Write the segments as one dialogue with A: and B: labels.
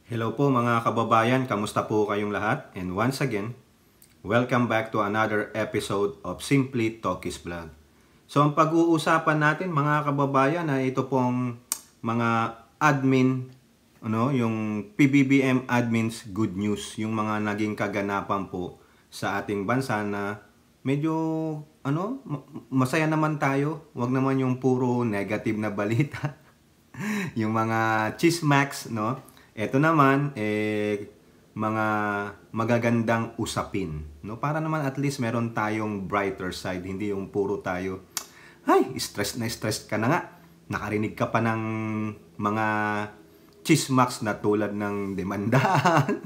A: Hello po mga kababayan, kamusta po kayong lahat? And once again, welcome back to another episode of Simply Talkies Vlog. So ang pag-uusapan natin mga kababayan ay ito pong mga admin, yung PBBM admins good news, yung mga naging kaganapan po sa ating bansa na medyo masaya naman tayo, wag naman yung puro negative na balita. Yung mga chismax, no? Ito naman, mga magagandang usapin, no? Para naman at least meron tayong brighter side, hindi yung puro tayo, ay, stress ka na nga. Nakarinig ka pa ng mga chismax na tulad ng demandahan,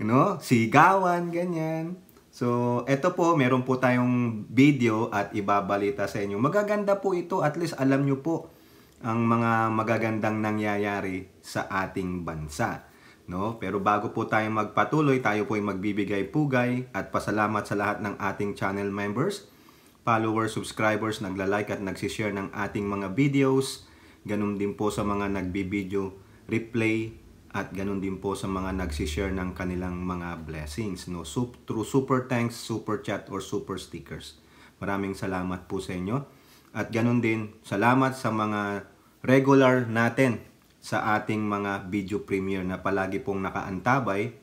A: no? Sigawan, ganyan. So, eto po, meron po tayong video at ibabalita sa inyo. Magaganda po ito, at least alam nyo po ang mga magagandang nangyayari sa ating bansa, no? Pero bago po tayo magpatuloy, tayo po ay magbibigay pugay at pasalamat sa lahat ng ating channel members, followers, subscribers, nagla-like at nagsishare ng ating mga videos. Ganun din po sa mga nagbibideo replay at ganun din po sa mga nagsishare ng kanilang mga blessings, no? Through super thanks, super chat or super stickers. Maraming salamat po sa inyo. At ganun din, salamat sa mga regular natin sa ating mga video premiere na palagi pong nakaantabay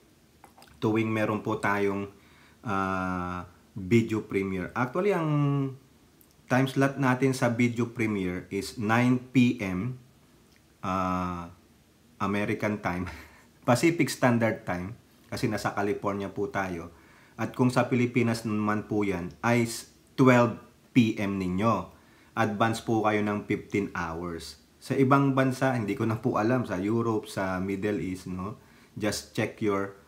A: tuwing meron po tayong video premiere. Actually, ang time slot natin sa video premiere is 9 p.m. American time, Pacific Standard Time, kasi nasa California po tayo. At kung sa Pilipinas naman po yan, ay 12 p.m. ninyo. Advance po kayo ng 15 hours. Sa ibang bansa, hindi ko na po alam, sa Europe, sa Middle East, no? Just check your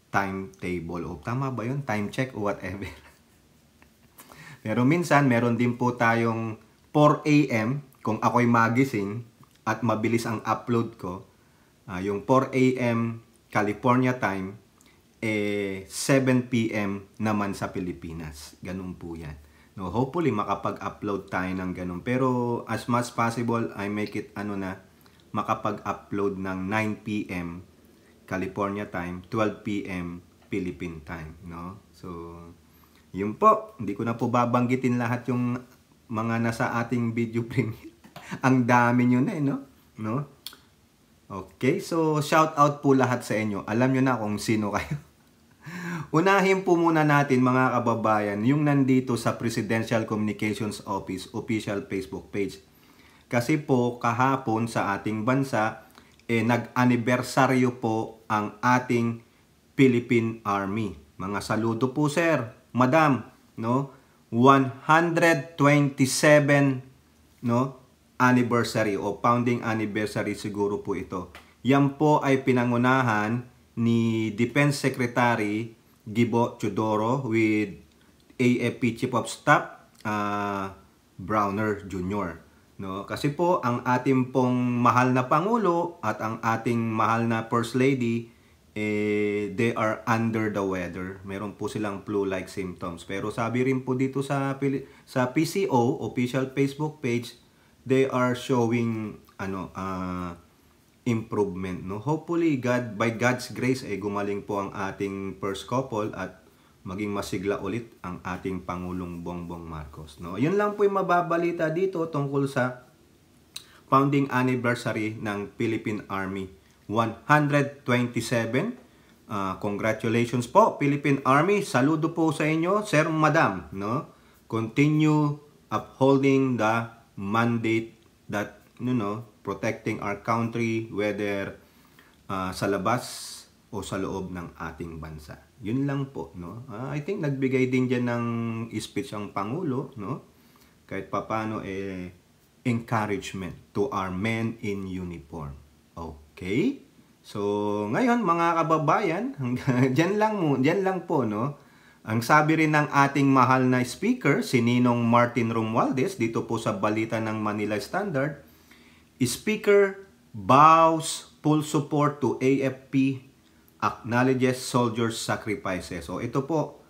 A: timetable. O tama ba yun? Time check o whatever. Pero minsan, meron din po tayong 4 a.m. kung ako'y magising at mabilis ang upload ko. Yung 4 a.m. California time, 7 p.m. naman sa Pilipinas. Ganun po yan. No, hopefully makapag-upload tayo ng ganun. Pero as much possible, I make it makapag-upload ng 9 p.m. California time, 12 p.m. Philippine time, no? So, yun po. Hindi ko na po babanggitin lahat yung mga nasa ating video premiere. Ang dami nyo na no? Okay, so shout out po lahat sa inyo. Alam nyo na kung sino kayo. Unahin po muna natin mga kababayan yung nandito sa Presidential Communications Office official Facebook page. Kasi po kahapon sa ating bansa, nag-anibersaryo po ang ating Philippine Army. Mga saludo po sir, madam, no? 127 anniversary o founding anniversary siguro po ito. Yan po ay pinangunahan ni Defense Secretary Gibo Teodoro with AFP Chief of Staff Browner Jr. No? Kasi po ang ating pong mahal na Pangulo at ang ating mahal na First Lady, they are under the weather. Meron po silang flu-like symptoms. Pero sabi rin po dito sa PCO, official Facebook page, they are showing improvement, no? Hopefully by God's grace gumaling po ang ating first couple at maging masigla ulit ang ating Pangulong Bongbong Marcos, no? Yun lang po yung mababalita dito tungkol sa founding anniversary ng Philippine Army 127. Congratulations po Philippine Army. Saludo po sa inyo, sir, madam, no? Continue upholding the mandate that protecting our country, whether sa labas o sa loob ng ating bansa. Yun lang po, no? I think nagbigay din diyan ng speech ang Pangulo, no? Kahit papaano encouragement to our men in uniform. Okay? So, ngayon mga kababayan, diyan lang po, no? Ang sabi rin ng ating mahal na speaker, si Ninong Martin Romualdez, dito po sa balita ng Manila Standard, Speaker bows full support to AFP, acknowledges soldiers' sacrifices. So ito po,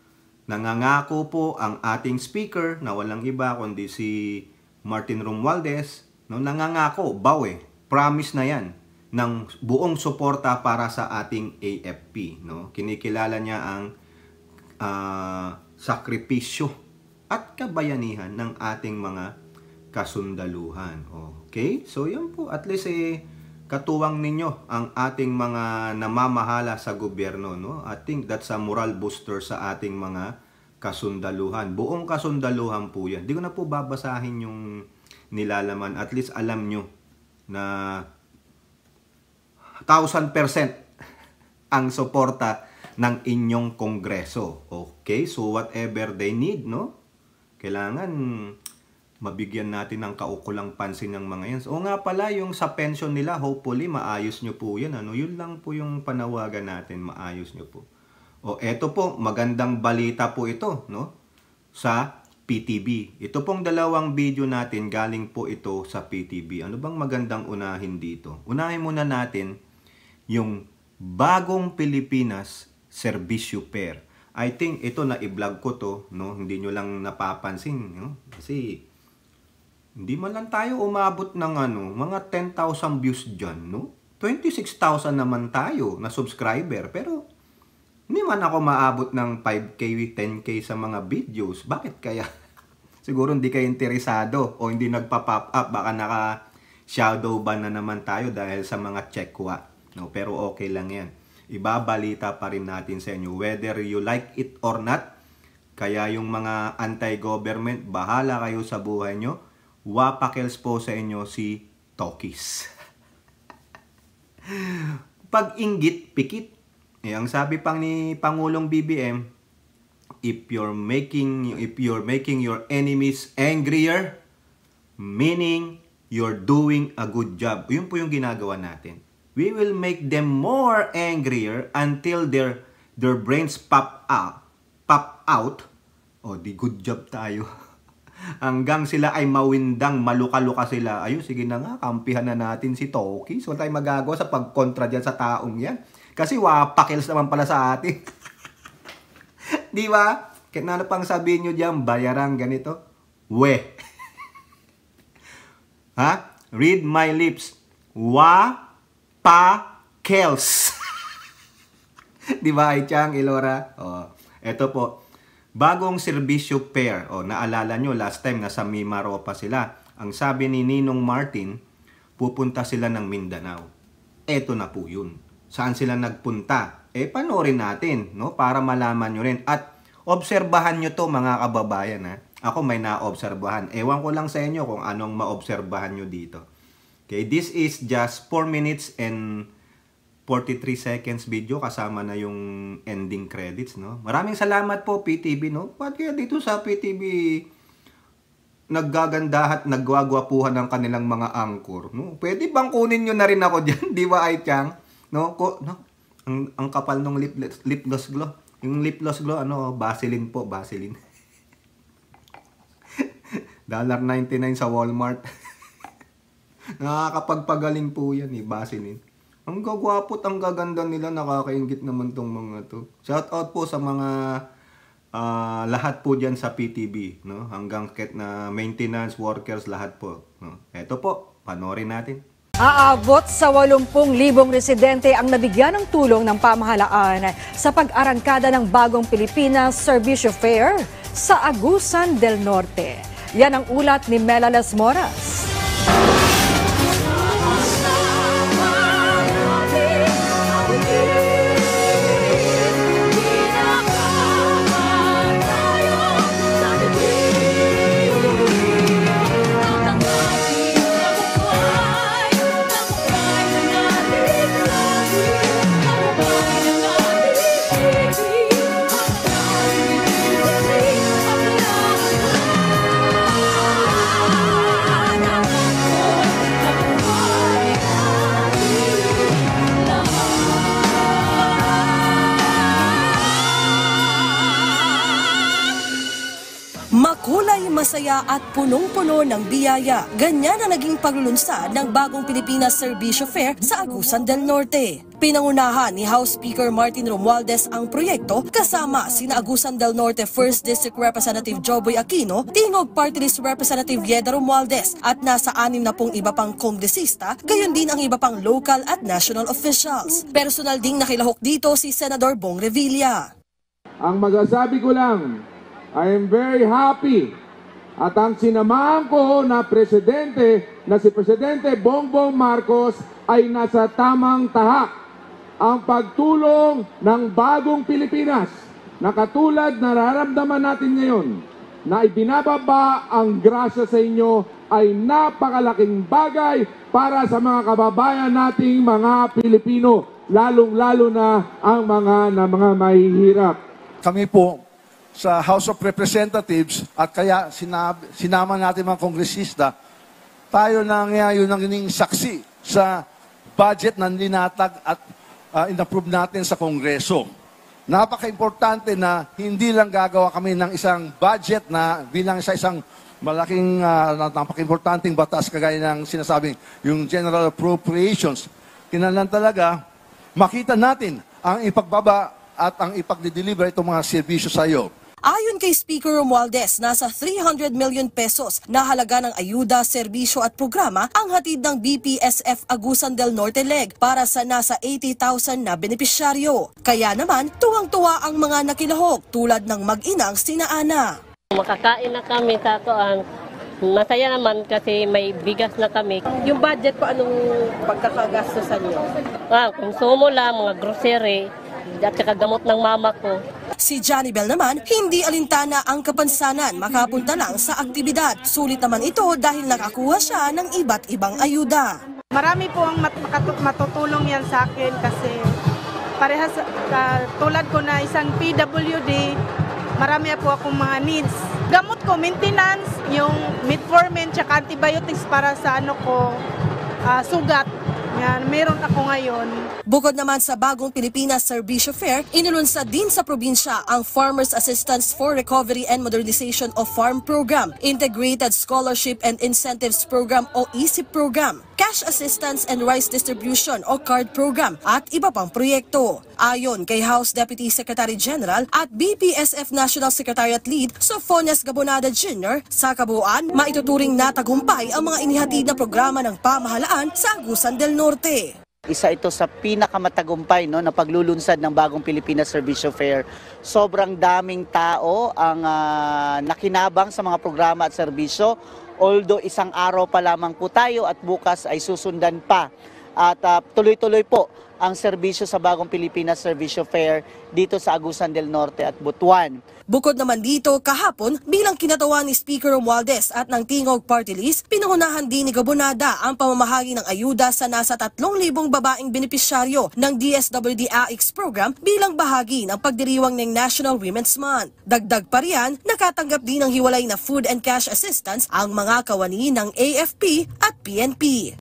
A: nangangako po ang ating speaker na walang iba kundi si Martin Romualdez, no, nangangako, promise na yan, ng buong suporta para sa ating AFP, no? Kinikilala niya ang sakripisyo at kabayanihan ng ating mga kasundaluhan. Okay? So yan po, at least katuwang ninyo ang ating mga namamahala sa gobyerno, no? I think that's a moral booster sa ating mga kasundaluhan. Buong kasundaluhan po yan. Hindi ko na po babasahin yung nilalaman. At least alam nyo na 1,000% ang suporta ng inyong kongreso. Okay? So whatever they need, no? Kailangan mabigyan natin ng kaukulang pansin ng mga yan. O nga pala, yung sa pension nila, hopefully, maayos nyo po yan. Ano? Yun lang po yung panawagan natin, maayos nyo po. O eto po, magandang balita po ito, no? Sa PTB. Ito pong dalawang video natin, galing po ito sa PTB. Ano bang magandang unahin dito? Unahin muna natin yung Bagong Pilipinas Serbisyo Pair. I think ito na i-vlog ko to, no? Hindi nyo lang napapansin, no? Kasi hindi man lang tayo umabot ng mga 10,000 views dyan, no? 26,000 naman tayo na subscriber, pero hindi man ako maabot ng 5K, 10K sa mga videos. Bakit kaya? Siguro hindi kayo interesado o hindi nagpa-pop up. Baka naka-shadow ban na naman tayo dahil sa mga checkwa. No? Pero okay lang yan. Ibabalita pa rin natin sa inyo whether you like it or not. Kaya yung mga anti-government, bahala kayo sa buhay nyo. Wapakels po sa inyo si Tokis. Pag inggit, pikit. Ang sabi pang ni Pangulong BBM, if you're making your enemies angrier, meaning you're doing a good job. Yun po yung ginagawa natin. We will make them more angrier until their brains pop out. O, di good job tayo. Hanggang sila ay mawindang, maluka-luka sila. Ayun, sige na nga, kampihan na natin si Toki. So, tayo magagawa sa pagkontra dyan sa taong yan. Kasi wapakils naman pala sa atin. Di ba? Kaya ano pang sabihin nyo dyan, bayarang ganito? We. Ha? Read my lips. Wapakils. Di ba, Aichang, Ilora? Eto po. Bagong serbisyo pair. Naalala nyo, last time nasa Mimaropa sila. Ang sabi ni Ninong Martin, pupunta sila ng Mindanao. Eto na po yun. Saan sila nagpunta? Panoorin natin, no? Para malaman nyo rin. At obserbahan nyo to, mga kababayan, ha? Ako may naobserbahan. Ewan ko lang sa inyo kung anong maobserbahan nyo dito. Okay, this is just 4 minutes and 43 seconds video, kasama na yung ending credits, no? Maraming salamat po, PTB, no? Ba't kaya dito sa PTB naggaganda at nagwagwapuhan ng kanilang mga angkor, no? Pwede bang kunin nyo na rin ako dyan? Di ba, Aichang? No? Ang kapal ng lip gloss glow. Yung lip gloss glow, Vaseline po, Vaseline. $1.99 sa Walmart. Nakakapagpagaling po yan, Vaseline. Ang gagwapo at ang gaganda nila, nakakaingit naman tong mga to. Shout out po sa mga lahat po dyan sa PTB, no? Hanggang na maintenance workers, lahat po, no? Eto po, panoorin natin.
B: Aabot sa 80,000 residente ang nabigyan ng tulong ng pamahalaan sa pag-arangkada ng Bagong Pilipinas Serbisyo Fair sa Agusan del Norte. Yan ang ulat ni Mela Las Moras.
C: masaya at punong-puno ng biyaya. Ganyan ang naging paglulunsad ng bagong Pilipinas Servicio Fair sa Agusan del Norte. Pinangunahan ni House Speaker Martin Romualdez ang proyekto kasama sina Agusan del Norte 1st District Representative Joboy Aquino, Tingog Party List Representative Yeda Romualdez at nasa 60 iba pang kongresista, gayon din ang iba pang local at national officials. Personal ding nakilahok dito si Senador Bong Revilla.
D: Ang magasabi ko lang, I am very happy at ang sinamahan ko na presidente na si Presidente Bongbong Marcos ay nasa tamang tahak. Ang pagtulong ng bagong Pilipinas na katulad nararamdaman natin ngayon na ibinababa ang grasya sa inyo ay napakalaking bagay para sa mga kababayan nating mga Pilipino, lalong-lalo na ang mga mahihirap.
E: Kami po sa House of Representatives at kaya sinama natin mga kongresista, tayo na ngayon ang ining saksi sa budget na linatag at in-approve natin sa Kongreso. Napaka-importante na hindi lang gagawa kami ng isang budget na bilang sa isang malaking napaka-importanting batas kagaya ng sinasabing yung General Appropriations. Kailangan talaga makita natin ang ipagbaba at ang ipagde-deliver itong mga serbisyo sa iyo.
C: Ayon kay Speaker Romualdez, nasa 300 million pesos na halaga ng ayuda, serbisyo at programa ang hatid ng BPSF Agusan del Norte Leg para sa nasa 80,000 na benepisyaryo. Kaya naman, tuwang-tuwa ang mga nakilahok tulad ng mag-inang sina Ana.
F: Makakain na kami sa kuan. Masaya naman kasi may bigas na kami.
G: Yung budget po, anong pagkakagastosan niyo?
F: Konsumo lang, mga grocery, at saka gamot ng mama ko.
C: Si Johnny Bell naman, hindi alintana ang kapansanan makapunta lang sa aktibidad. Sulit naman ito dahil nakakuha siya ng iba't ibang ayuda.
G: Marami po ang matutulong yan sa akin kasi parehas tulad ko na isang PWD, marami po akong mga needs. Gamot ko, maintenance, yung metformin, tsaka antibiotics para sa sugat. Yan, meron ako ngayon.
C: Bukod naman sa bagong Pilipinas Servicio Fair, inilunsad din sa probinsya ang Farmers Assistance for Recovery and Modernization of Farm Program, Integrated Scholarship and Incentives Program o ESIP Program, Cash Assistance and Rice Distribution o CARD Program at iba pang proyekto. Ayon kay House Deputy Secretary General at BPSF National Secretariat Lead Sophonias Gabonada Jr., sa kabuuan, maituturing na tagumpay ang mga inihatid na programa ng pamahalaan sa Agusan del Norte.
H: Isa ito sa pinakamatagumpay na paglulunsad ng bagong Pilipinas Servicio Fair. Sobrang daming tao ang nakinabang sa mga programa at serbisyo. Although isang araw pa lamang po tayo at bukas ay susundan pa. At tuloy-tuloy po ang serbisyo sa bagong Pilipinas Servicio Fair dito sa Agusan del Norte at Butuan.
C: Bukod naman dito, kahapon, bilang kinatawa ni Speaker Romualdez at ng Tingog Party List, pinangunahan din ni Gabonada ang pamamahagi ng ayuda sa nasa 3,000 babaeng benepisyaryo ng DSWD AIX program bilang bahagi ng pagdiriwang ng National Women's Month. Dagdag pa riyan, nakatanggap din ng hiwalay na food and cash assistance ang mga kawani ng AFP at PNP.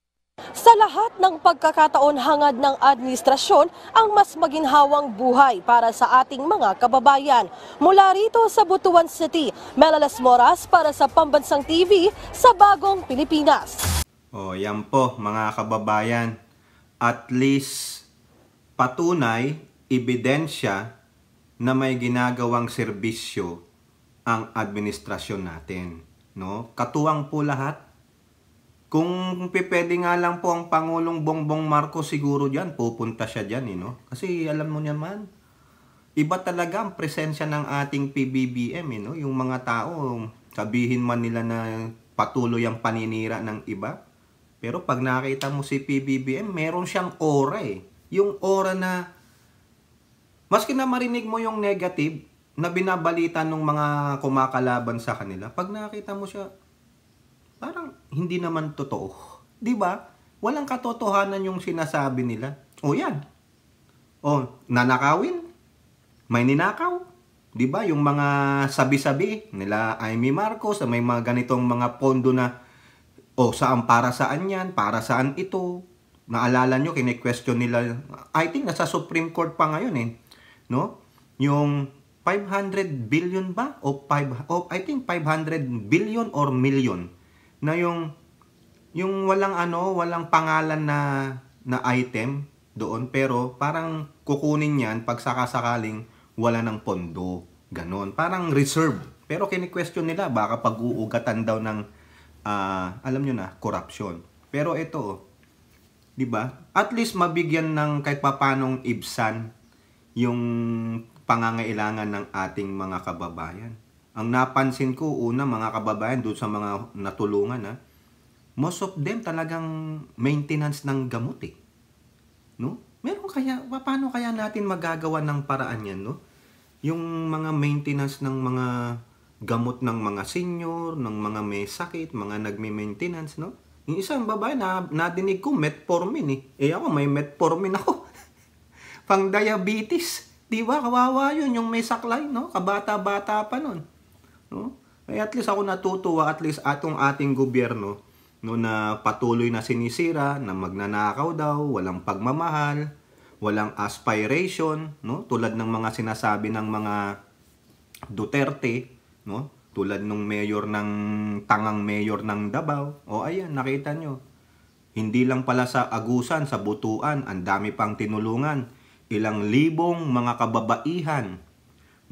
C: Sa lahat ng pagkakataon hangad ng administrasyon ang mas maginhawang buhay para sa ating mga kababayan. Mula rito sa Butuan City, Melalas Moras para sa Pambansang TV sa Bagong Pilipinas.
A: Yan po mga kababayan. At least patunay, ebidensya na may ginagawang serbisyo ang administrasyon natin. No? Katuwang po lahat. Kung pipwede nga lang po ang Pangulong Bongbong Marcos siguro dyan, pupunta siya dyan. Kasi alam mo naman, iba talaga ang presensya ng ating PBBM. Yung mga tao, sabihin man nila na patuloy ang paninira ng iba. Pero pag nakita mo si PBBM, meron siyang aura Yung aura na, maski na marinig mo yung negative na binabalita ng mga kumakalaban sa kanila, pag nakita mo siya, parang hindi naman totoo. 'Di ba? Walang katotohanan yung sinasabi nila. Yan. Nanakawin. May ninakaw. 'Di ba? Yung mga sabi-sabi nila Amy Marcos, may mga ganitong mga pondo na saan para saan 'yan? Para saan ito? Naalala nyo, kine-question nila. I think nasa Supreme Court pa ngayon no? Yung 500 billion ba? I think 500 billion or million na yung walang pangalan na item doon, pero parang kukunin yan pag sakasakaling wala ng pondo. Ganon. Parang reserve. Pero kini-question nila, baka pag-uugatan daw ng, alam nyo na, corruption. Pero ito, di ba? At least mabigyan ng kahit papanong ibsan yung pangangailangan ng ating mga kababayan. Ang napansin ko, una mga kababayan, doon sa mga natulungan, most of them talagang maintenance ng gamot eh. No? Meron kaya, paano kaya natin magagawa ng paraan yan, no? Yung mga maintenance ng mga gamot ng mga senior, ng mga may sakit, mga nagme-maintenance, no? Yung isang babae na nadinig ko, metformin eh. Eh ako, may metformin ako. Pang diabetes. Di ba? Kawawa yun, yung may saklay, no? Kabata-bata pa nun. No? Kaya at least ako natutuwa, at least atong ating gobyerno, no, na patuloy na sinisira, na magnanakaw daw, walang pagmamahal, walang aspiration, no? Tulad ng mga sinasabi ng mga Duterte, no? Tulad ng tangang mayor ng Davao. O ayan, nakita nyo. Hindi lang pala sa Agusan, sa Butuan, ang dami pang tinulungan. Ilang libong mga kababaihan,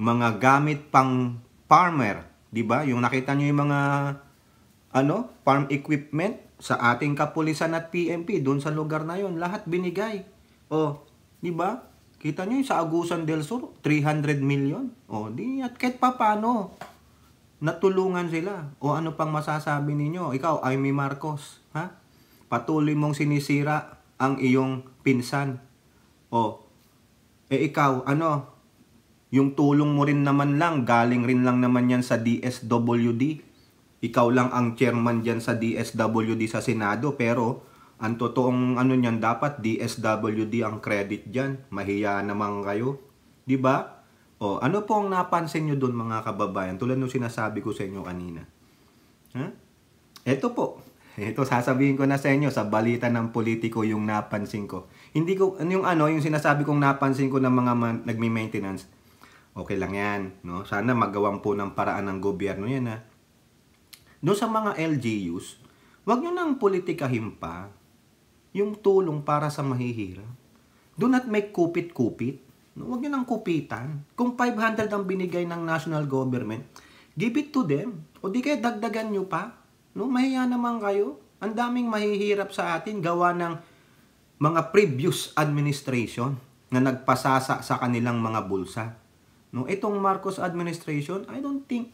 A: mga gamit pang farmer, di ba? Yung nakita nyo yung mga farm equipment sa ating kapulisan at PNP doon sa lugar na yon, lahat binigay. O, di ba? Kita nyo yung sa Agusan del Sur, 300 million. O, di at kahit paano natulungan sila. O ano pang masasabi ninyo? Ikaw, Amy Marcos, ha? Patuloy mong sinisira ang iyong pinsan. O, ikaw, yung tulong mo rin naman lang, galing rin lang naman yan sa DSWD. Ikaw lang ang chairman dyan sa DSWD sa Senado, pero ang totoong niyan, dapat DSWD ang credit dyan. Mahiya naman kayo. Di ba? O, ano po ang napansin nyo doon mga kababayan? Tulad nung sinasabi ko sa inyo kanina. Ha? Ito po. Ito sasabihin ko na sa inyo sa balita ng politiko yung napansin ko. Hindi ko, yung sinasabi kong napansin ko ng mga nagme-maintenance. Okay lang yan. No? Sana magawang po ng paraan ng gobyerno yan ha. Doon sa mga LGUs, wag nyo nang politikahin pa yung tulong para sa mahihirap. Do not make kupit-kupit. No? Wag nyo nang kupitan. Kung 500 ang binigay ng national government, give it to them. O di kaya dagdagan nyo pa. No? Mahiya naman kayo. Ang daming mahihirap sa atin gawa ng mga previous administration na nagpasasa sa kanilang mga bulsa. No? Itong Marcos administration, I don't think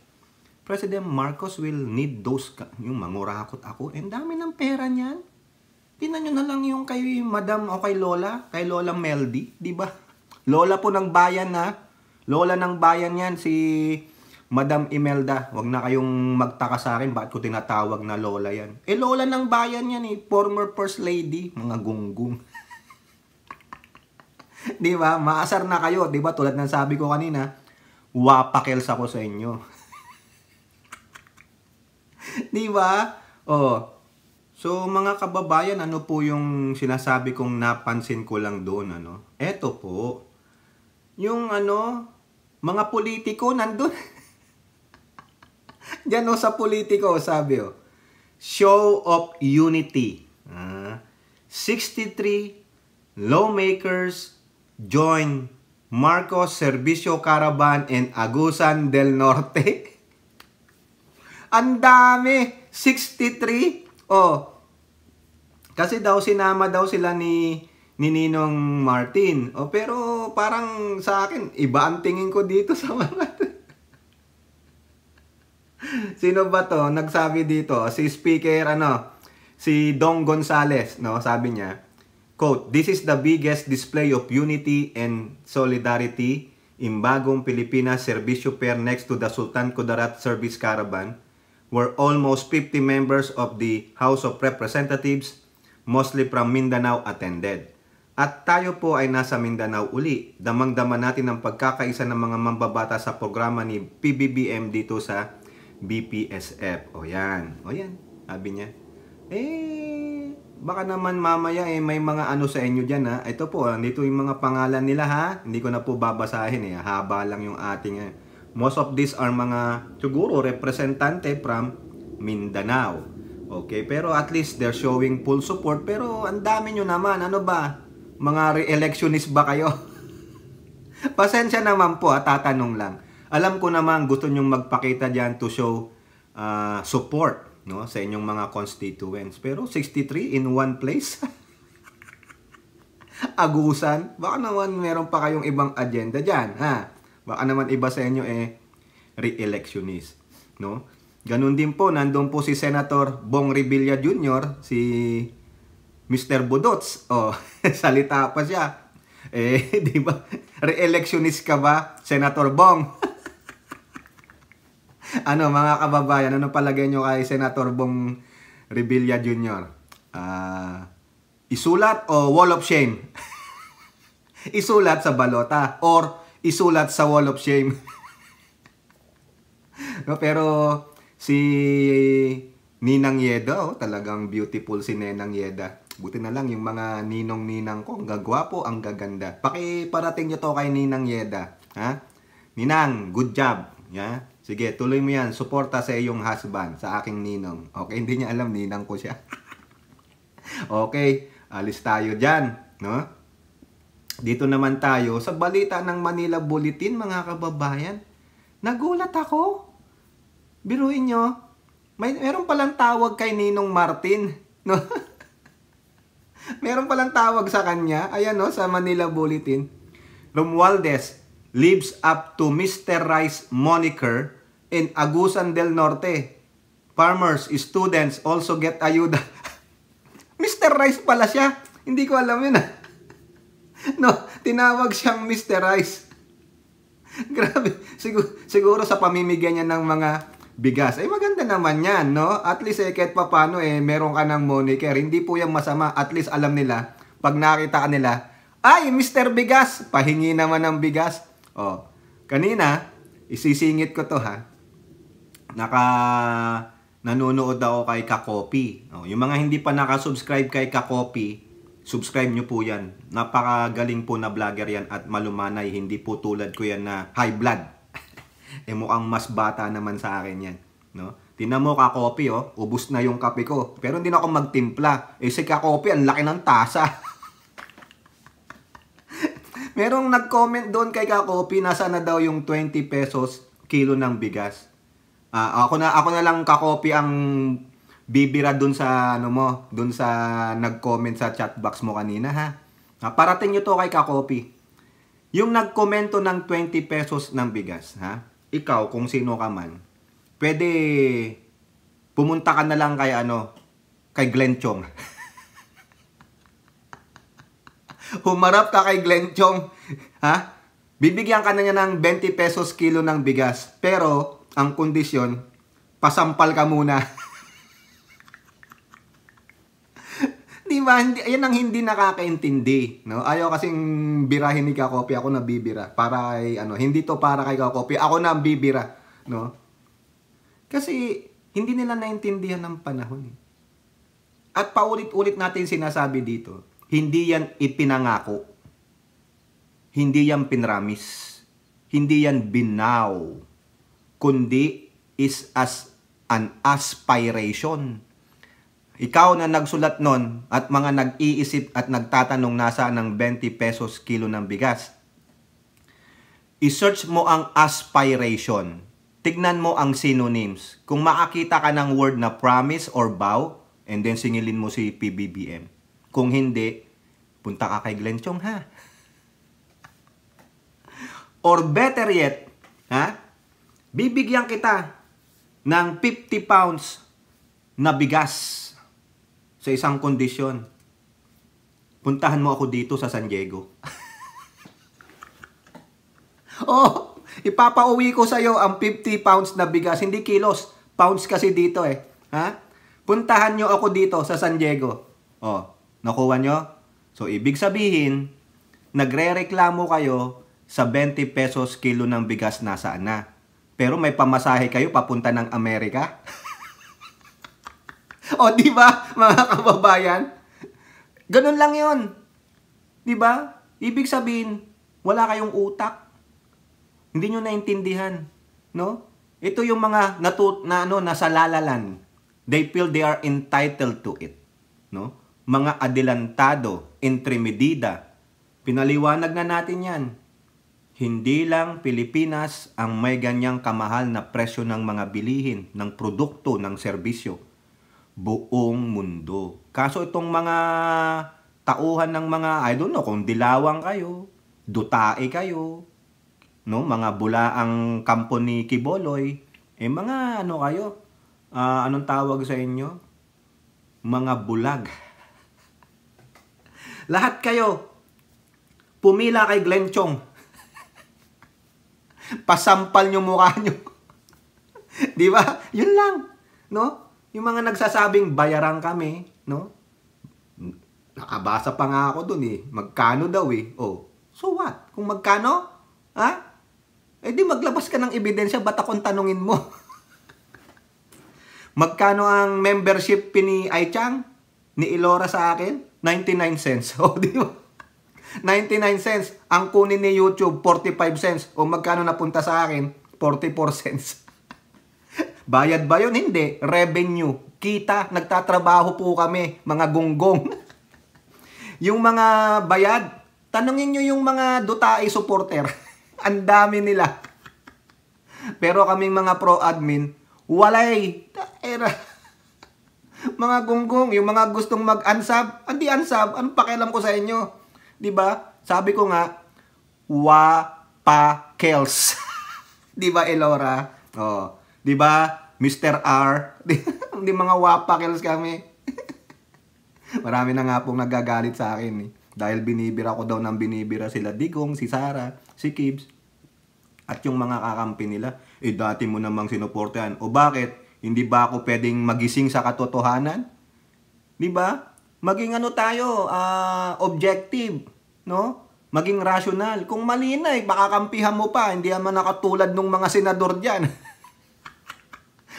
A: President Marcos will need those, yung mangurakot ako. Ang dami ng pera niyan. Tingnan nyo na lang yung kay Madam o kay Lola Meldy, di ba? Lola po ng bayan Lola ng bayan yan, si Madam Imelda. Huwag na kayong magtaka sa akin, bakit ko tinatawag na Lola yan. Lola ng bayan yan former First Lady, mga gunggong. Di ba? Maasar na kayo, di ba? Tulad ng sabi ko kanina, wapakels ako sa inyo. Di ba? So mga kababayan, ano po yung sinasabi kong napansin ko lang doon, Eto po. Yung mga politiko nandun. Diyan sa politiko, sabi show of unity. 63 lawmakers join Marcos Servicio Caravan and Agusan del Norte. Ang dami! 63! Kasi daw sinama daw sila ni Ninong Martin. Pero parang sa akin, iba ang tingin ko dito sa mga... Sino ba to? Nagsabi dito, si Speaker, si Dong Gonzales, sabi niya, quote, "This is the biggest display of unity and solidarity in Bagong Pilipinas Servicio Fair next to the Sultan Kudarat Service Caravan, where almost 50 members of the House of Representatives, mostly from Mindanao, attended. At tayo po ay nasa Mindanao uli. Damang-dama natin ang pagkakaisa ng mga mambabata sa programa ni PBBM dito sa BPSF." O yan. Sabi niya. baka naman mamaya may mga ano sa inyo dyan ha. Ito po, dito yung mga pangalan nila ha. Hindi ko na po babasahin haba lang yung ating most of these are mga siguro representante from Mindanao. Okay, pero at least they're showing full support. Pero ang dami nyo naman, ano ba? Mga re-electionist ba kayo? Pasensya naman po, tatanong lang. Alam ko naman gusto nyong magpakita dyan to show support, no, sa inyong mga constituents. Pero 63 in one place? Agusan? Baka naman meron pa kayong ibang agenda dyan, ha? Baka naman iba sa inyo re-electionist, no? Ganun din po, nandun po si Senator Bong Revilla Jr., si Mr. Budots. Salita pa siya. Di ba? Re-electionist ka ba, Senator Bong? Ano, mga kababayan, ano palagay nyo kay Senator Bong Revilla Jr.? Isulat o wall of shame? Isulat sa balota or isulat sa wall of shame? No, pero si Ninang Yeda, talagang beautiful si Ninang Yeda. Buti na lang yung mga ninong-ninang ko, ang gagwapo, ang gaganda. Pakiparating nyo to kay Ninang Yeda. Ha? Ninang, good job. Yeah? Sige, tuloy mo yan. Suporta sa iyong husband, sa aking ninong. Okay, hindi niya alam, ninang ko siya. Okay, alis tayo dyan. No? Dito naman tayo sa balita ng Manila Bulletin, mga kababayan. Nagulat ako. Biruin nyo, meron palang tawag kay Ninong Martin. No? Meron palang tawag sa kanya. Ayan, no, sa Manila Bulletin. Romualdez lives up to Mr. Rice moniker in Agusan del Norte. Farmers, students also get ayuda. Mr. Rice pala siya. Hindi ko alam yun. No, tinawag siyang Mr. Rice. Grabe. Siguro sa pamimigay niya ng mga bigas. Maganda naman yan, no? At least kahit pa paano meron ka ng moniker. Hindi po yan masama. At least alam nila, pag nakita ka nila, ay, Mr. Bigas, pahingi naman ng bigas. Kanina, isisingit ko to ha. Nanonood ako kay Kakopi. Yung mga hindi pa nakasubscribe kay Kakopi, subscribe nyo po yan. Napakagaling po na vlogger yan at malumanay. Hindi po tulad ko yan na high blood. Mukhang mas bata naman sa akin yan. No? Tinan mo, Kakopi, ubus na yung kape ko. Pero hindi na ako magtimpla. Si Kakopi, ang laki ng tasa. Merong nag-comment doon kay Kakopi, nasa na daw yung 20 pesos kilo ng bigas. Ako na lang, Kakopi, ang bibira doon sa, doon sa nag-comment sa chat box mo kanina, ha? Parating nyo to kay Kakopi. Yung nag-komento ng 20 pesos ng bigas, ha? Ikaw, kung sino ka man, pwede pumunta ka na lang kay kay Glenn Chong. Humarap ka kay Glenn Chong, ha? Bibigyan ka na niya ng 20 pesos kilo ng bigas. Pero, ang kondisyon, pasampal ka muna. Diba? Yan ang hindi nakakaintindi. No? Ayaw kasing birahin ni Kakopi. Ako nabibira. Para ay, hindi to para kay Kakopi. Ako na ang bibira. No? Kasi, hindi nila naintindihan ng panahon. At paulit-ulit natin sinasabi dito, hindi yan ipinangako. Hindi yan pinramis. Hindi yan binaw. Kundi is as an aspiration. Ikaw na nagsulat nun at mga nag-iisip at nagtatanong nasa ng 20 pesos kilo ng bigas. I-search mo ang aspiration. Tignan mo ang synonyms. Kung makakita ka ng word na promise or vow, and then singilin mo si PBBM. Kung hindi, punta ka kay Glenn Chong, ha? Or better yet, ha? Bibigyan kita ng 50 pounds na bigas sa isang kondisyon. Puntahan mo ako dito sa San Diego. Ipapauwi ko sa'yo ang 50 pounds na bigas. Hindi kilos. Pounds kasi dito Ha? Puntahan nyo ako dito sa San Diego. Nakuha nyo? So, ibig sabihin, nagre-reklamo kayo sa 20 pesos kilo ng bigas nasaan na. Pero may pamasahe kayo papunta ng Amerika? Di ba, mga kababayan? Ganun lang yon. Di ba? Ibig sabihin, wala kayong utak. Hindi nyo naintindihan. No? Ito yung mga nasa lalalan. They feel they are entitled to it. No? Mga adelantado, entremedida. Pinaliwanag na natin yan. Hindi lang Pilipinas ang may ganyang kamahal na presyo ng mga bilihin, ng produkto, ng serbisyo. Buong mundo. Kaso itong mga tauhan ng mga, I don't know, kung dilawang kayo, dutae kayo, no, mga bulaang kampo ni Kiboloy, mga ano kayo, anong tawag sa inyo? Mga bulag. Lahat kayo, pumila kay Glenn Chong. Pasampal nyo mukha nyo. Di ba? Yun lang, no? Yung mga nagsasabing bayaran kami, no? Nakabasa pa nga ako dun Magkano daw Oh, so what? Kung magkano? Ha? Di maglabas ka ng ebidensya, ba't akong tanungin mo? Magkano ang membership ni Aichang? Ni Ilora sa akin? 99 cents. O, di ba? 99 cents. Ang kunin ni YouTube, 45 cents. O magkano napunta sa akin? 44 cents. Bayad ba yun? Hindi. Revenue. Kita. Nagtatrabaho po kami. Mga gonggong. Yung mga bayad, tanungin nyo yung mga dutae supporter. Ang dami nila. Pero kaming mga pro-admin, walay. Mga gonggong, yung mga gustong mag-unsub, hindi unsub, anong pakialam ko sa inyo? Diba? Sabi ko nga, wapakels. Diba, Elora? Oh, diba, Mr. R? Hindi mga wapakels kami. Marami na nga pong nagagalit sa akin dahil binibira ko daw ng binibira sila Digong, si Sara, si Kibs, at yung mga kakampi nila. Dati mo namang sinuportahan. O bakit? Hindi ba ako pwedeng magising sa katotohanan? Di ba? Maging ano tayo, objective, no? Maging rational. Kung mali na, baka kampihan mo pa. Hindi naman nakatulad ng mga senador dyan.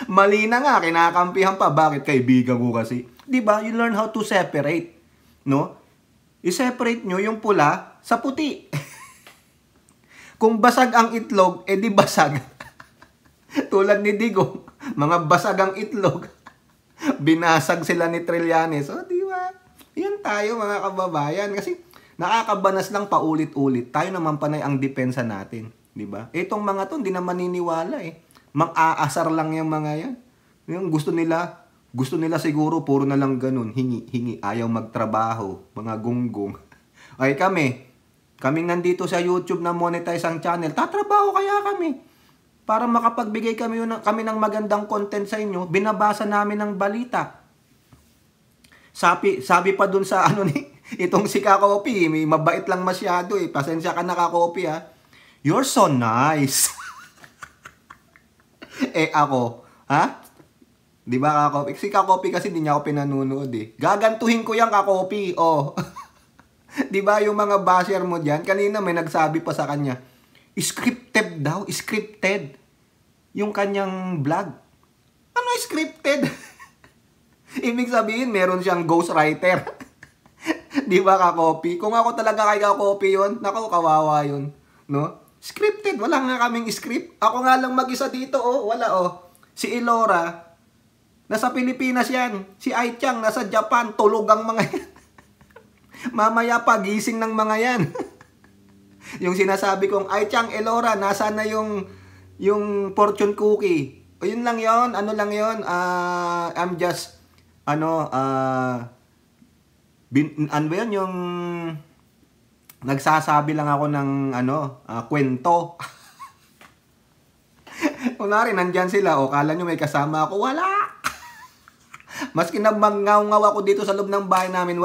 A: Mali na nga, kinakampihan pa. Bakit? Kaibigan ko kasi. Di ba? You learn how to separate, no? I-separate nyo yung pula sa puti. Kung basag ang itlog, di basag. Tulad ni Digong, mga basag ang itlog. Binasag sila ni Trillanes. O, di ba? Yan tayo, mga kababayan. Kasi nakakabanas lang paulit-ulit. Tayo naman panay ang depensa natin. Di ba? Itong mga to, hindi na maniniwala Mang-aasar lang yung mga yan. Yung gusto nila siguro puro na lang ganun. Hingi. Ayaw magtrabaho. Mga gonggong. Ay kaming nandito sa YouTube na monetize ang channel. Tatrabaho kaya kami. Para makapagbigay kami ng magandang content sa inyo. Binabasa namin ng balita. Sabi pa dun sa itong si Kakopi. Mabait lang masyado Pasensya ka na Kakopi You're so nice. Ako. Ha? Di ba Kakopi? Si Kakopi kasi hindi niya ako pinanunood Gagantuhin ko yan Kakopi. Oh. Di ba yung mga basher mo dyan? Kanina may nagsabi pa sa kanya. Scripted daw. Scripted. Yung kanyang vlog. Ano scripted? Ibig sabihin, meron siyang ghostwriter. Di ba Kakopi? Kung ako talaga kay Kakopi yun, naku, kawawa yun. No? Scripted. Wala nga kaming script. Ako nga lang mag-isa dito. Wala Si Ilora, nasa Pilipinas yan. Si Aichang, nasa Japan. Tulog ang mga yan. Mamaya pa, gising ng mga yan. Yung sinasabi kong, Aichang, Elora, nasa na yung fortune cookie? O yun lang yon, ano lang yon. I'm just, ano yun, yung nagsasabi lang ako ng, kwento. Kunwari, nandyan sila, kala nyo may kasama ako, wala. Maski na mangaw-ngaw ako dito sa loob ng bahay namin,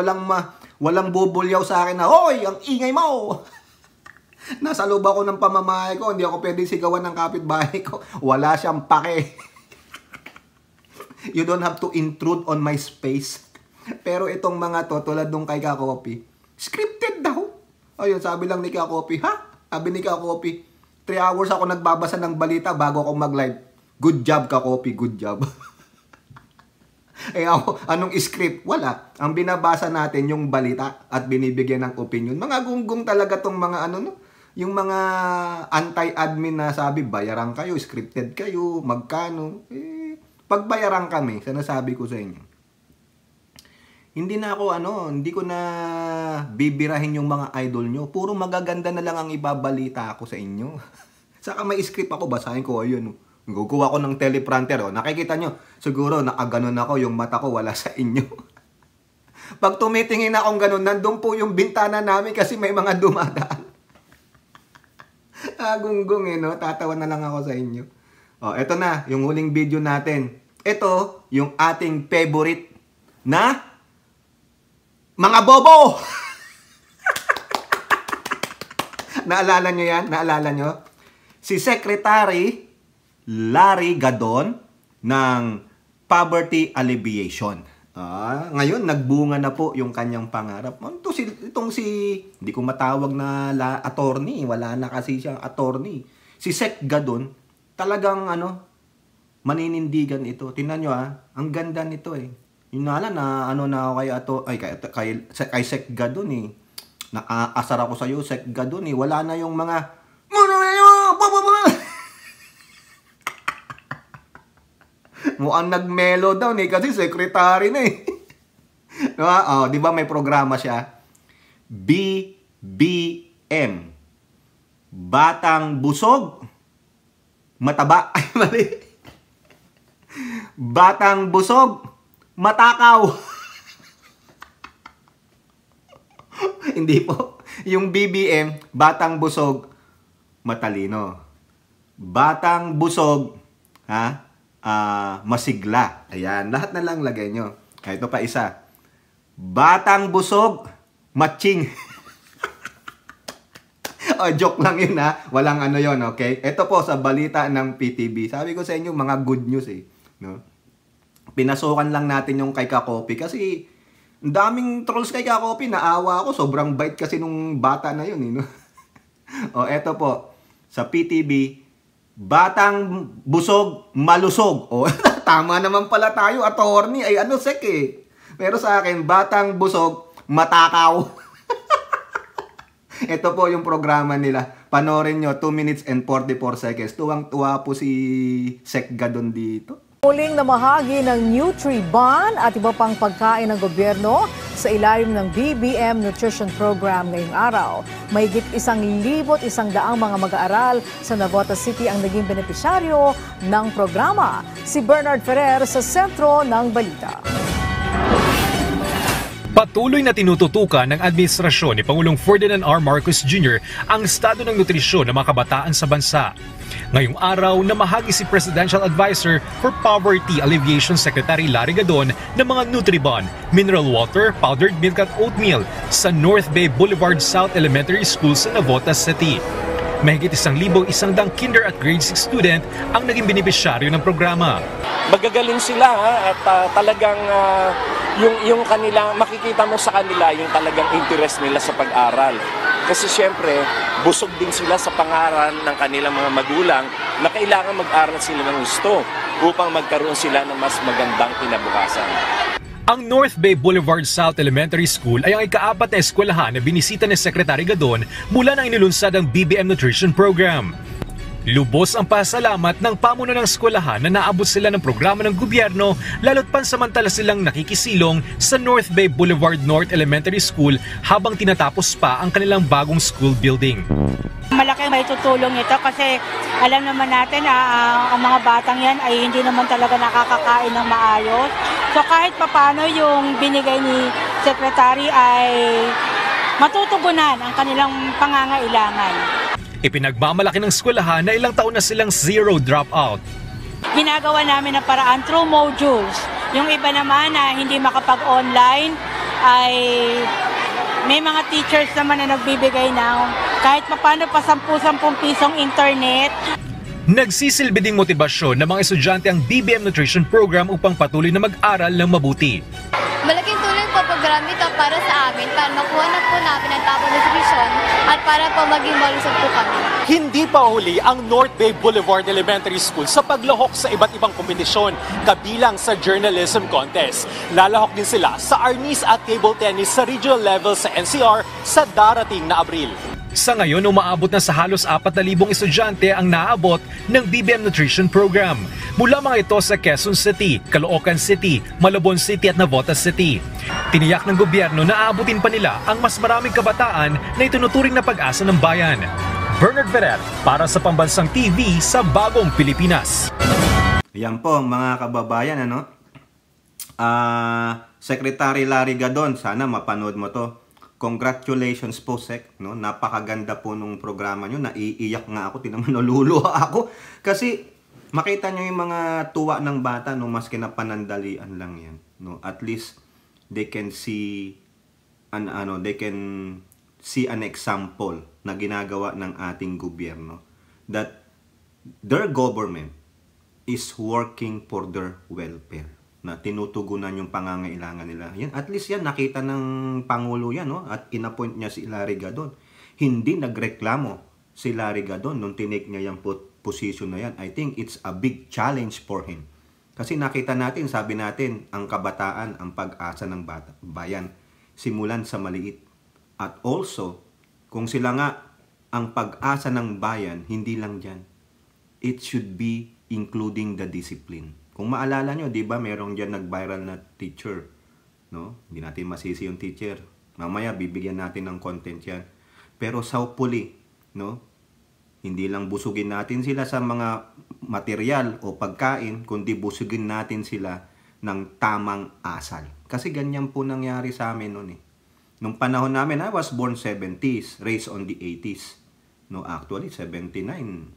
A: walang bubulyaw sa akin na, hoy, ang ingay mo! Nasa loob ako ng pamamahay ko, hindi ako pwede sigawan ng kapitbahay ko. Wala siyang pake. You don't have to intrude on my space. Pero itong mga to, tulad nung kay Kakopi, scripted daw. Ayun, sabi lang ni Kakopi, sabi ni Kakopi, 3 hours ako nagbabasa ng balita bago ako mag-live. Good job, Kakopi, good job. Eh ako, anong script? Wala. Ang binabasa natin yung balita at binibigyan ng opinion. Mga gunggong talaga tong mga ano, no? Yung mga anti-admin na sabi, bayaran kayo, scripted kayo, magkano. Eh, pagbayaran kami, sinasabi ko sa inyo. Hindi na ako, hindi ko na bibirahin yung mga idol nyo. Puro magaganda na lang ang ibabalita ako sa inyo. Saka may script ako, basahin ko, ayun. Guguha ko ng teleprompter. Nakikita nyo, siguro nakaganon ako, yung mata ko wala sa inyo. Pag tumitingin akong ganun, nandun po yung bintana namin kasi may mga dumadaan. Gunggong no? Tatawa na lang ako sa inyo. Eto na, yung huling video natin. Ito, yung ating favorite na mga bobo! Naalala nyo yan? Naalala nyo? Si Secretary Larry Gadon ng Poverty Alleviation. Ngayon, nagbunga na po yung kanyang pangarap. Itong si, hindi ko matawag na attorney, wala na kasi siyang attorney. Si Sec Gadon, talagang maninindigan ito. Tingnan nyo ang ganda nito eh. Yung na kay Sec Gadon eh. Nakaasar ako sa iyo, Sec Gadon eh. Wala na yung mga mukhang nagmelo daw eh kasi secretary na eh. Di ba may programa siya? BBM. Batang busog, mataba. Ay, mali. Batang busog, matakaw. Hindi po. Yung BBM, batang busog, matalino. Batang busog, masigla. Ayan, lahat na lang lagay nyo. Ito pa isa. Batang busog, matching. Joke lang yun Walang yun, okay? Ito po sa balita ng PTV. Sabi ko sa inyo, mga good news eh. No? Pinasukan lang natin yung kay Kakopi kasi ang daming trolls kay Kakopi. Naawa ako. Sobrang bait kasi nung bata na yun. No? Eto po. Sa PTV, batang busog, malusog. Tama naman pala tayo, attorney. Ay, Sek eh. Pero sa akin, batang busog, matakaw. Ito po yung programa nila. Panorin nyo, 2 minutes and 44 seconds. Tuwang-tuwa po si Sec Gadon dito.
B: Muling namahagi ng Nutriban at iba pang pagkain ng gobyerno sa ilalim ng BBM Nutrition Program ngayong araw. Mahigit 1,100 mga mag-aaral sa Navotas City ang naging benepisyaryo ng programa. Si Bernard Ferrer sa sentro ng balita.
I: Patuloy na tinututukan ng administrasyon ni Pangulong Ferdinand R. Marcos Jr. ang estado ng nutrisyon ng mga kabataan sa bansa. Ngayong araw, namahagi si Presidential Advisor for Poverty Alleviation Secretary Larry Gadon ng mga Nutriban, mineral water, powdered milk at oatmeal sa North Bay Boulevard South Elementary School sa Navotas City. Mahigit 1,100 kinder at grade 6 student ang naging benepisyaryo ng programa.
J: Magagaling sila at talagang yung kanila, makikita mo sa kanila yung talagang interest nila sa pag-aral. Kasi siyempre, busog din sila sa pangaral ng kanilang mga magulang na kailangan mag-aral sila ng gusto upang magkaroon sila ng mas magandang kinabukasan.
I: Ang North Bay Boulevard South Elementary School ay ang ika-4 na eskwelahan na binisita ni Secretary Gadon mula nang inilunsad ang BBM Nutrition Program. Lubos ang pasalamat ng pamuno ng eskwelahan na naabot sila ng programa ng gobyerno lalo't pansamantala silang nakikisilong sa North Bay Boulevard North Elementary School habang tinatapos pa ang kanilang bagong school building.
K: Malaki may tutulong ito kasi alam naman natin ang mga batang yan ay hindi naman talaga nakakakain ng maayos. So kahit papano yung binigay ni Secretary ay matutugunan ang kanilang pangangailangan.
I: Ipinagmamalaki ng eskwelahan na ilang taon na silang zero dropout.
K: Ginagawa namin ang paraan through modules. Yung iba naman na hindi makapag-online ay may mga teachers naman na nagbibigay ng kahit paano pa 10-10 pisong internet.
I: Nagsisilbi ding motibasyon ng mga estudyante ang BBM Nutrition Program upang patuloy na mag-aral ng mabuti.
L: Malaking tulong po pag program ito para sa amin, para makuha na po namin ang tamang desisyon at para po maging malusog po kami.
I: Hindi pa huli ang North Bay Boulevard Elementary School sa paglahok sa iba't ibang kompetisyon kabilang sa journalism contest. Lalahok din sila sa arnis at table tennis sa regional level sa NCR sa darating na Abril. Sa ngayon, umaabot na sa halos 4,000 estudyante ang naabot ng BBM Nutrition Program. Mula mga ito sa Quezon City, Caloocan City, Malabon City at Navotas City. Tiniyak ng gobyerno na aabutin pa nila ang mas maraming kabataan na itinuturing na pag-asa ng bayan. Bernard Ferrer para sa Pambansang TV sa Bagong Pilipinas.
A: Yan po mga kababayan, Secretary Larry Gadon, sana mapanood mo to. Congratulations po, Sec. No? Napakaganda po nung programa nyo. Naiiyak nga ako, naluluha ako. Kasi makita nyo yung mga tuwa ng bata, no? Maski na panandalian lang yan. No? At least they can see an example na ginagawa ng ating gobyerno that their government is working for their welfare, na tinutugunan yung pangangailangan nila. Yan, at least yan, nakita ng Pangulo yan, no? At inappoint niya si Larry Gadon. Hindi nagreklamo si Larry Gadon nung tinake niya yung position na yan. I think it's a big challenge for him. Kasi nakita natin, sabi natin, ang kabataan, ang pag-asa ng bayan, simulan sa maliit. At also, kung sila nga ang pag-asa ng bayan, hindi lang dyan. It should be including the discipline. Kung maalala nyo, di ba, merong dyan nag-viral na teacher, no? Hindi natin masisi yung teacher. Mamaya, bibigyan natin ng content yan. Pero hopefully, no? Hindi lang busugin natin sila sa mga material o pagkain, kundi busugin natin sila ng tamang asal. Kasi ganyan po nangyari sa amin noon, Nung panahon namin, I was born 70s, raised on the 80s. No, actually, 79.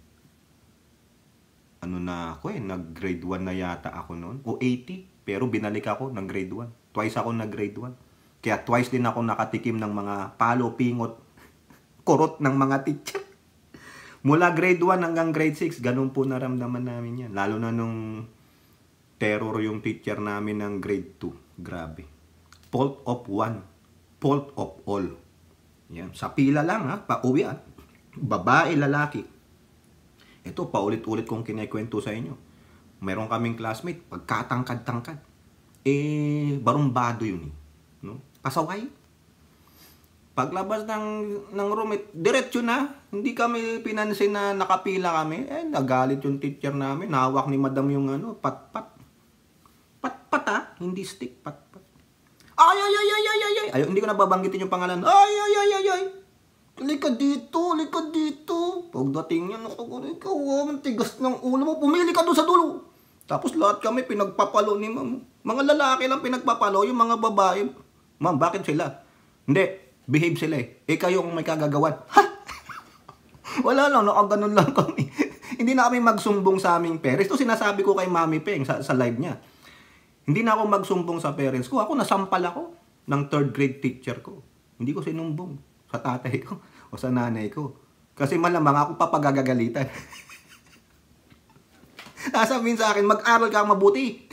A: Nag-grade 1 na yata ako noon. O 80, pero binalik ako ng grade 1. Twice ako nag-grade 1. Kaya twice din ako nakatikim ng mga palo, pingot, kurot ng mga teacher. Mula grade 1 hanggang grade 6, ganun po naramdaman namin yan. Lalo na nung terror yung teacher namin ng grade 2. Grabe. Fault of one. Fault of all. Yan. Sa pila lang, pauwi. Babae, lalaki. Ito, paulit-ulit kong kinekwento sa inyo. Meron kaming classmate, pagkatangkad-tangkad. Barumbado yun. No? Pasaway. Paglabas ng roommate, diretso na. Hindi kami pinansin na nakapila kami. Nagalit yung teacher namin. Nahawak ni madam yung pat-pat. Pat-pat hindi stick, pat-pat. Ay, hindi ko nababanggitin yung pangalan. Ay. Lika dito. Pagdating niya, ikaw, ang tigas ng ulo mo. Pumili ka doon sa dulo. Tapos lahat kami pinagpapalo ni ma'am. Mga lalaki lang pinagpapalo, yung mga babae. Ma'am, bakit sila? Hindi, behave sila kayo ang may kagagawan. Wala lang, nakaganon lang kami. Hindi na kami magsumbong sa aming parents. Ito sinasabi ko kay Mami Peng sa live niya. Hindi na ako magsumbong sa parents ko. Ako nasampal ako ng 3rd grade teacher ko. Hindi ko sinumbong sa tatay ko o sa nanay ko. Kasi malamang ako papagagagalitan. Sasabihin sa akin, mag-aral ka mabuti.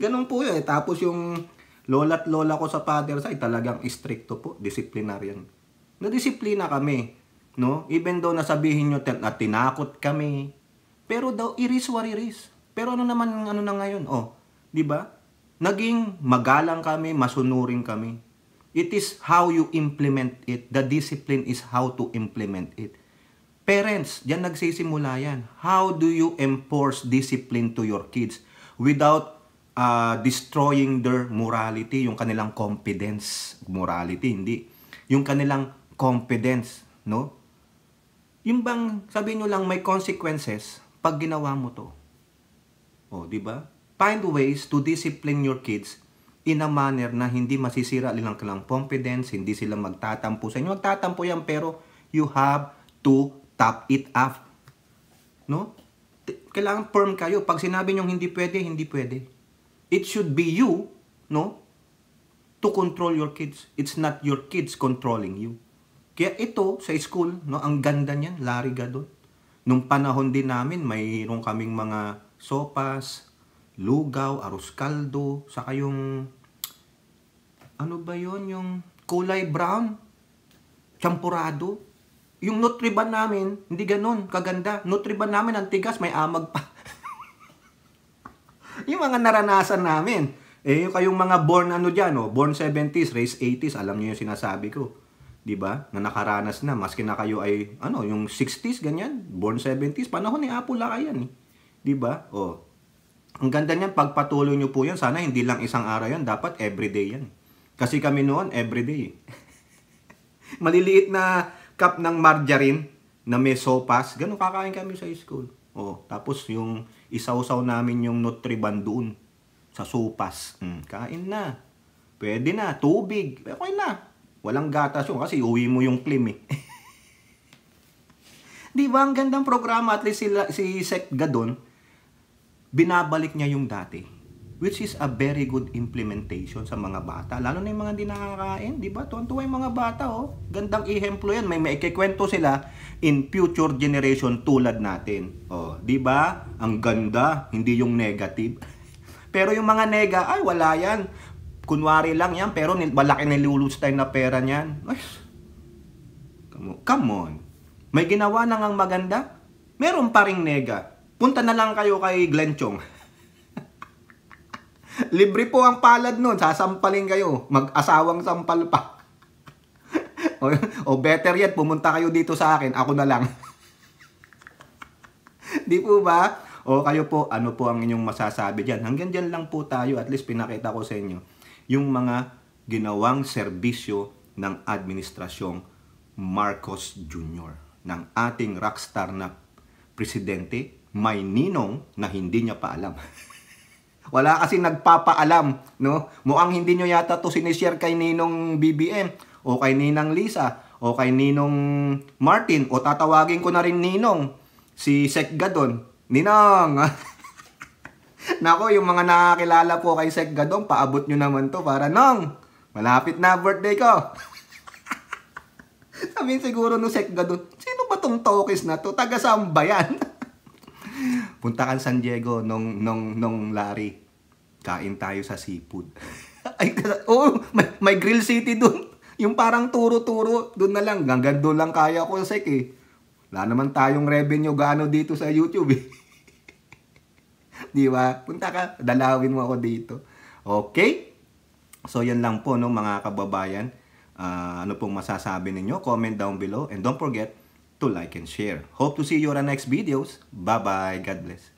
A: Ganun po yun. Tapos yung lola at lola ko sa father side, talagang stricto po, disciplinarian. Nadisiplina kami. No? Even though nasabihin nyo na tinakot kami. Pero daw, iris what iris. Pero ano na ngayon? Di ba? Naging magalang kami, masunurin kami. It is how you implement it. The discipline is how to implement it. Parents, diyan nagsisimula yan. How do you enforce discipline to your kids without destroying their morality, yung kanilang confidence. Morality, hindi. Yung kanilang confidence, no? Yung bang, sabihin nyo lang, may consequences pag ginawa mo to. Di ba? Find ways to discipline your kids in a manner na hindi masisira nilang confidence, hindi sila magtatampo sa inyo. Magtatampo yan, pero you have to top it up. No? Kailangan firm kayo. Pag sinabi nyo hindi pwede, hindi pwede. It should be you, no? To control your kids. It's not your kids controlling you. Kaya ito, sa school, no, ang ganda niyan, Larry Gadon. Nung panahon din namin, mayroon kaming mga sopas, lugaw, arroz caldo, saka yung ano ba yon, yung kulay brown, champurado. Yung Nutriban namin, hindi ganun kaganda. Nutriban namin, ang tigas, may amag pa. Yung mga naranasan namin. Yung kayong mga born dyan, born 70s, raised 80s, alam niyo yung sinasabi ko. 'Di ba? Na nakaranas na, maski na kayo ay, yung 60s, ganyan, born 70s, panahon ni Apo Laka yan. 'Di ba? Ang ganda niyan, pagpatuloy nyo po yan, sana hindi lang isang araw yan, dapat everyday yan. Kasi kami noon, everyday. Maliliit na cup ng margarine na may sopas, ganun kakain kami sa school. Tapos yung isawsaw namin yung Nutriban doon sa sopas. Kain na. Pwede na, tubig. Okay na. Walang gatas yun kasi uwi mo yung clim eh. Di ba, ang gandang programa, at least si Sec Gadon, binabalik niya yung dati. Which is a very good implementation sa mga bata. Lalo na yung mga hindi nakakain, di ba? Tuwan-tuwa yung mga bata, Gandang ihemplo yan. May ikikwento sila in future generation tulad natin. Di ba? Ang ganda, hindi yung negative. Pero yung mga nega, ay wala yan. Kunwari lang yan, pero malaki nilulustay na pera niyan. Ay, come on. May ginawa nang ang maganda, meron pa ring nega. Punta na lang kayo kay Glenn Chong. Libre po ang palad nun, sasampalin kayo. Mag-asawang sampal pa. o better yet, pumunta kayo dito sa akin, ako na lang. Di po ba? O kayo po, ano po ang inyong masasabi dyan? Hanggang dyan lang po tayo, at least pinakita ko sa inyo yung mga ginawang serbisyo ng Administrasyong Marcos Jr. ng ating rockstar na presidente, may ninong na hindi niya pa alam. Wala kasi nagpapaalam, no? Mukhang hindi nyo yata to sinishare kay Ninong BBM, o kay Ninang Lisa, o kay Ninong Martin, o tatawagin ko na rin Ninong, si Sec Gadon. Ninong! Nako, yung mga nakakilala po kay Sec Gadon, paabot nyo naman to para, Nong, malapit na birthday ko. Sabihin siguro no Sec Gadon, sino ba tong tokis na to? Taga saan ba yan? Punta kan San Diego nung Larry. Kain tayo sa seafood. Ay, may Grill City dun. Yung parang turo-turo, dun na lang. Hanggang doon lang kaya ko, Sek eh. Wala naman tayong revenue gaano dito sa YouTube eh. Di ba? Punta ka, dalawin mo ako dito. Okay? So yan lang po, no, mga kababayan. Ano pong masasabi ninyo? Comment down below. And don't forget to like and share. Hope to see you on the next videos. Bye-bye. God bless.